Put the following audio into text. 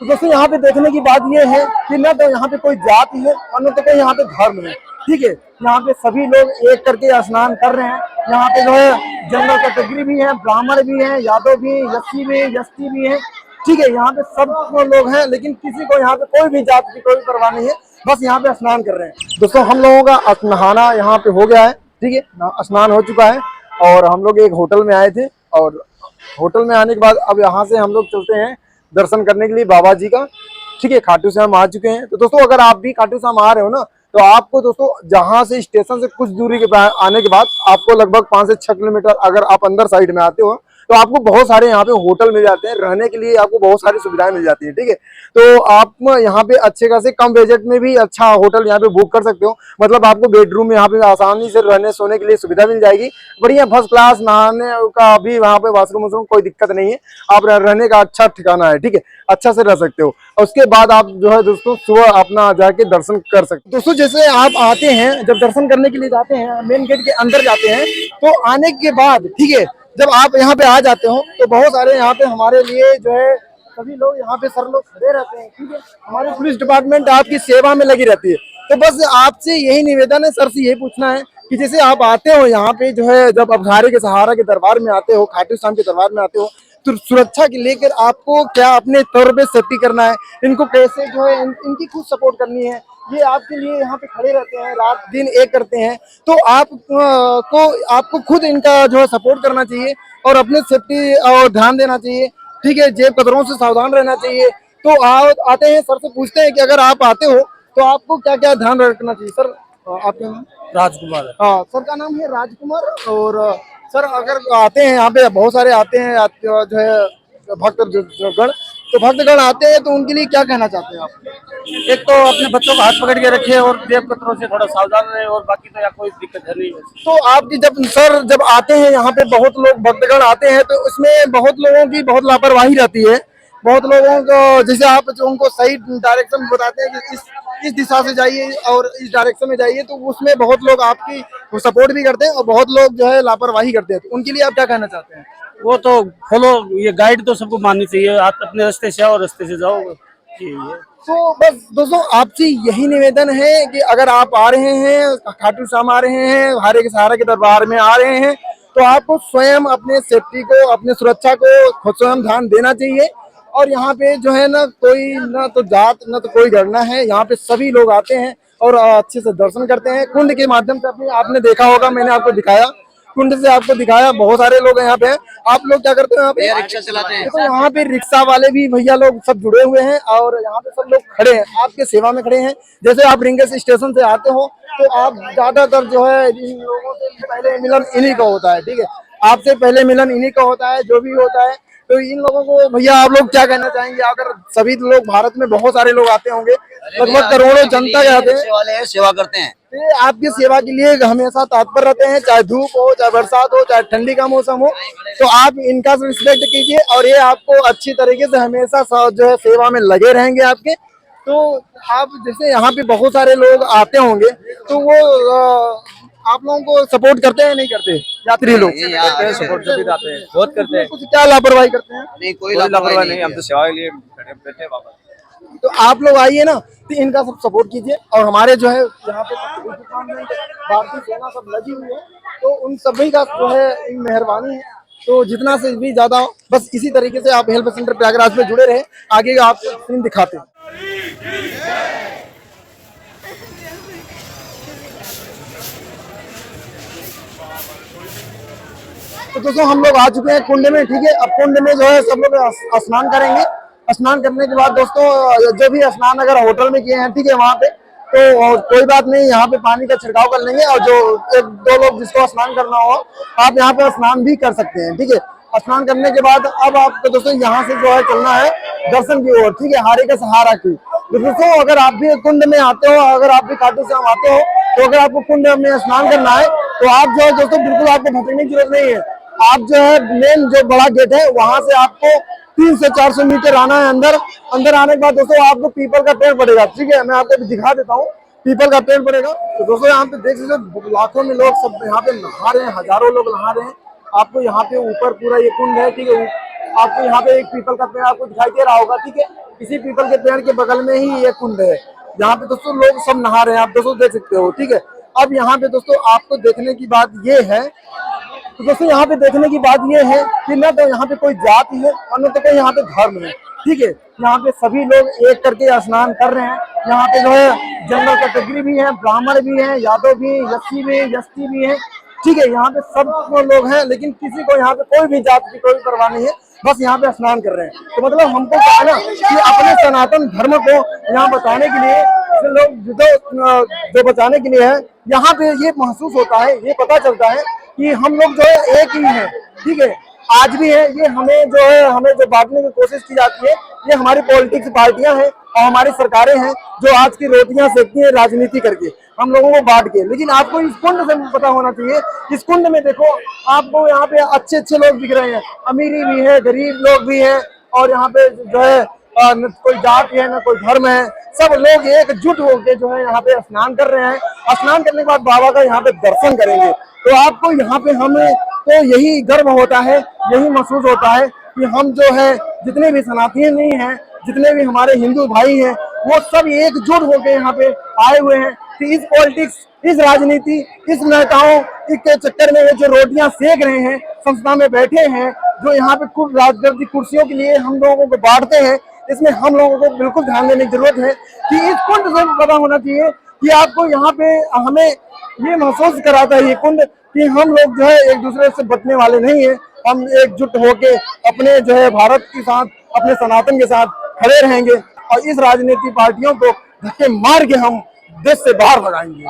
तो दोस्तों यहाँ पे देखने की बात ये है कि न तो यहाँ पे कोई जाति है और न तो कोई यहाँ पे धर्म है, ठीक है। यहाँ पे सभी लोग एक करके स्नान कर रहे हैं। यहाँ पे जो है जनरल कैटेगरी भी है, ब्राह्मण भी है, यादव भी, यस्सी भी, यस्ती भी है, ठीक है। यहाँ पे सब लोग हैं, लेकिन किसी को यहाँ पे कोई भी जाति की कोई परवाह नहीं है, बस यहाँ पे स्नान कर रहे हैं। दोस्तों हम लोगों का नहाना यहाँ पे हो गया है, ठीक है, स्नान हो चुका है और हम लोग एक होटल में आए थे और होटल में आने के बाद अब यहाँ से हम लोग चलते हैं दर्शन करने के लिए बाबा जी का, ठीक है। खाटू श्याम आ चुके हैं। तो दोस्तों अगर आप भी खाटू श्याम आ रहे हो ना, तो आपको दोस्तों जहां से स्टेशन से कुछ दूरी के आने के बाद आपको लगभग 5 से 6 किलोमीटर अगर आप अंदर साइड में आते हो तो आपको बहुत सारे यहाँ पे होटल मिल जाते हैं, रहने के लिए आपको बहुत सारी सुविधाएं मिल जाती है, ठीक है। तो आप यहाँ पे अच्छे खासे कम बजट में भी अच्छा होटल यहाँ पे बुक कर सकते हो। मतलब आपको बेडरूम यहाँ पे आसानी से रहने सोने के लिए सुविधा मिल जाएगी, बढ़िया फर्स्ट क्लास, नहाने का भी वहाँ पे वाशरूम वाशरूम कोई दिक्कत नहीं है। आप रहने का अच्छा ठिकाना है, ठीक है, अच्छा से रह सकते हो। उसके बाद आप जो है दोस्तों सुबह अपना जाके दर्शन कर सकते हो। दोस्तों जैसे आप आते हैं, जब दर्शन करने के लिए जाते हैं, मेन गेट के अंदर जाते हैं, तो आने के बाद, ठीक है, जब आप यहाँ पे आ जाते हो तो बहुत सारे यहाँ पे हमारे लिए जो है सभी लोग यहाँ पे सर लोग खड़े रहते हैं, ठीक है। हमारी पुलिस डिपार्टमेंट आपकी सेवा में लगी रहती है। तो बस आपसे यही निवेदन है, सर से यही पूछना है कि जैसे आप आते हो यहाँ पे जो है, जब अबधारे के सहारा के दरबार में आते हो, खाटू श्याम के दरबार में आते हो, तो सुरक्षा के लेकर आपको क्या अपने तौर पे सेफ्टी करना है, इनको कैसे जो है इनकी खुद सपोर्ट करनी है, ये आपके लिए यहाँ पे खड़े रहते हैं, रात दिन एक करते हैं। तो आपको खुद इनका जो है सपोर्ट करना चाहिए और अपने सेफ्टी और ध्यान देना चाहिए, ठीक है। जेब कतरों से सावधान रहना चाहिए। तो आप आते हैं, सर से पूछते हैं कि अगर आप आते हो तो आपको क्या क्या ध्यान रखना चाहिए। सर आपका नाम? राजकुमार है। हाँ, सर का नाम है राजकुमार। और सर अगर आते हैं यहाँ पे, बहुत सारे आते हैं जो है भक्तगण, तो भक्तगण आते हैं तो उनके लिए क्या कहना चाहते हैं आप? एक तो अपने बच्चों को हाथ पकड़ के रखे और जेब कतरों से थोड़ा सावधान रहे, और बाकी तो यहाँ कोई दिक्कत है नहीं है। तो आपकी जब आते हैं यहाँ पे, बहुत लोग भक्तगण आते हैं, तो उसमें बहुत लोगों की बहुत लापरवाही रहती है। बहुत लोगों को जैसे आप जो उनको सही डायरेक्शन बताते हैं कि इस दिशा से जाइए और इस डायरेक्शन में जाइए, तो उसमें बहुत लोग आपकी सपोर्ट भी करते हैं और बहुत लोग जो है लापरवाही करते हैं। तो उनके लिए आप क्या कहना चाहते हैं? वो तो फॉलो, ये गाइड तो सबको माननी चाहिए। आप अपने रास्ते से आओ, रास्ते से जाओ, यही है। तो बस दोस्तों आपसे यही निवेदन है कि अगर आप आ रहे हैं, खाटू श्याम आ रहे हैं, हारे के सहारा के दरबार में आ रहे हैं, तो आपको स्वयं अपने सेफ्टी को, अपने सुरक्षा को खुद स्वयं ध्यान देना चाहिए। और यहाँ पे जो है ना, कोई ना तो जात ना तो कोई गणना है, यहाँ पे सभी लोग आते हैं और अच्छे से दर्शन करते हैं। कुंड के माध्यम से अपने आपने देखा होगा, मैंने आपको दिखाया, कुंड से आपको दिखाया, बहुत सारे लोग हैं यहाँ पे। आप लोग क्या करते हो यहाँ पे? रिक्शा चलाते हैं। देखो यहाँ पे रिक्शा वाले भी भैया लोग सब जुड़े हुए हैं और यहाँ पे सब लोग खड़े हैं, आपके सेवा में खड़े हैं। जैसे आप रिंगस स्टेशन से आते हो तो आप ज्यादातर जो है इन लोगों से पहले मिलन इन्हीं का होता है, ठीक है। आपसे पहले मिलन इन्हीं का होता है, जो भी होता है। तो इन लोगों को भैया आप लोग क्या कहना चाहेंगे? अगर सभी लोग, भारत में बहुत सारे लोग आते होंगे, लगभग करोड़ों जनता आते हैं, सेवा करते हैं, ये आपकी सेवा के लिए हमेशा तत्पर रहते हैं, चाहे धूप हो, चाहे बरसात हो, चाहे ठंडी का मौसम हो। तो आप इनका रिस्पेक्ट कीजिए और ये आपको अच्छी तरीके से हमेशा जो है सेवा में लगे रहेंगे आपके। तो आप जैसे यहाँ पे बहुत सारे लोग आते होंगे, तो वो आप लोगों को सपोर्ट करते हैं नहीं करते? यात्री लोग सपोर्ट जो भी आते हैं बहुत करते हैं। कुछ क्या लापरवाही करते हैं? नहीं, कोई लापरवाही नहीं, हम तो सेवा के लिए बैठे वापस। तो आप लोग आइए ना, तो इनका सब सपोर्ट कीजिए। और हमारे जो है यहाँ पे भारतीय सेना सब लगी हुई है, तो उन सभी का जो है मेहरबानी है। तो जितना से भी ज्यादा हो, बस इसी तरीके से आप हेल्प सेंटर प्रयागराज पे जुड़े रहे, आगे आपको सीन दिखाते हैं। तो दोस्तों हम लोग आ चुके हैं कुंड में, ठीक है। अब कुंड में जो है सब लोग स्नान करेंगे। स्नान करने के बाद दोस्तों जो भी स्नान अगर होटल में किए हैं, ठीक है, वहाँ पे तो कोई बात नहीं, यहाँ पे पानी का छिड़काव कर लेंगे। और जो एक दो लोग जिसको स्नान करना हो, आप यहाँ पे स्नान भी कर सकते हैं, ठीक है। स्नान करने के बाद अब आपको दोस्तों यहाँ से जो है चलना है दर्शन की ओर, ठीक है, हारे के सहारा की। तो दोस्तों अगर आप भी कुंड में आते हो, अगर आप भी खाटू श्याम आते हो, तो अगर आपको कुंड में स्नान करना है, तो आप जो है दोस्तों बिल्कुल आपको भटकने की जरूरत नहीं है। आप जो है मेन जो बड़ा गेट है, वहां से आपको 300 से 400 मीटर आना है अंदर। अंदर आने के बाद दोस्तों आपको पीपल का पेड़ पड़ेगा, ठीक है, मैं आपको दिखा देता हूँ। पीपल का पेड़ पड़ेगा। तो दोस्तों यहाँ पे देख लीजिए, लाखों में लोग सब यहाँ पे नहा रहे हैं, हजारों लोग नहा रहे हैं। आपको यहाँ पे ऊपर पूरा ये कुंड है, ठीक है, आपको यहाँ पे एक पीपल का पेड़ आपको दिखाई दे रहा होगा, ठीक है। इसी पीपल के पेड़ के बगल में ही ये कुंड है, यहाँ पे दोस्तों लोग सब नहा रहे हैं, आप दोस्तों देख सकते हो, ठीक है। अब यहाँ पे दोस्तों आपको देखने की बात ये है, तो दोस्तों यहाँ पे देखने की बात ये है कि ना तो यहाँ पे कोई जाति है और न तो कोई यहाँ पे धर्म है, ठीक है। यहाँ पे सभी लोग एक करके स्नान कर रहे हैं। यहाँ पे जो है जनरल कैटेगरी भी है, ब्राह्मण भी है, यादव भी, एससी भी, एसटी भी है, ठीक है। यहाँ पे सब लोग हैं, लेकिन किसी को यहाँ पे कोई भी जात की कोई परवाह नहीं है, बस यहाँ पे स्नान कर रहे हैं। तो मतलब हमको क्या है ना कि अपने सनातन धर्म को यहाँ बताने के लिए लोग जो बचाने के लिए है, यहाँ पे ये महसूस होता है, ये पता चलता है कि हम लोग जो है एक ही हैं, ठीक है। आज भी है ये हमें जो बांटने की कोशिश की जाती है, ये हमारी पॉलिटिक्स पार्टियां हैं और हमारी सरकारें हैं जो आज की रोटियां सेकती है राजनीति करके, हम लोगों को बांट के। लेकिन आपको इस कुंड से पता होना चाहिए, इस कुंड में देखो आपको यहाँ पे अच्छे अच्छे लोग दिख रहे हैं, अमीरी भी है, गरीब लोग भी है, और यहाँ पे जो है न कोई जाति है, न कोई धर्म है, सब लोग एकजुट होकर जो है यहाँ पे स्नान कर रहे हैं। स्नान करने के बाद बाबा का यहाँ पे दर्शन करेंगे, तो आपको यहाँ पे हमें तो यही गर्व होता है, यही महसूस होता है कि हम जो है जितने भी सनातनी नहीं हैं, जितने भी हमारे हिंदू भाई हैं, वो सब एकजुट होकर यहाँ पे आए हुए हैं कि इस पॉलिटिक्स, इस राजनीति, इस नेताओं के चक्कर में जो रोटियां सेक रहे हैं, संस्था में बैठे हैं, जो यहाँ पे राजनीतिक की कुर्सियों के लिए हम लोगों को बांटते हैं, इसमें हम लोगों को बिल्कुल ध्यान देने की जरूरत है कि इस कुंड से पता होना चाहिए कि आपको यहाँ पे हमें ये महसूस कराता है ये कुंड कि हम लोग जो है एक दूसरे से बचने वाले नहीं है। हम एकजुट होके अपने जो है भारत के साथ, अपने सनातन के साथ खड़े रहेंगे और इस राजनीतिक पार्टियों को धक्के मार के हम देश से बाहर भगाएंगे।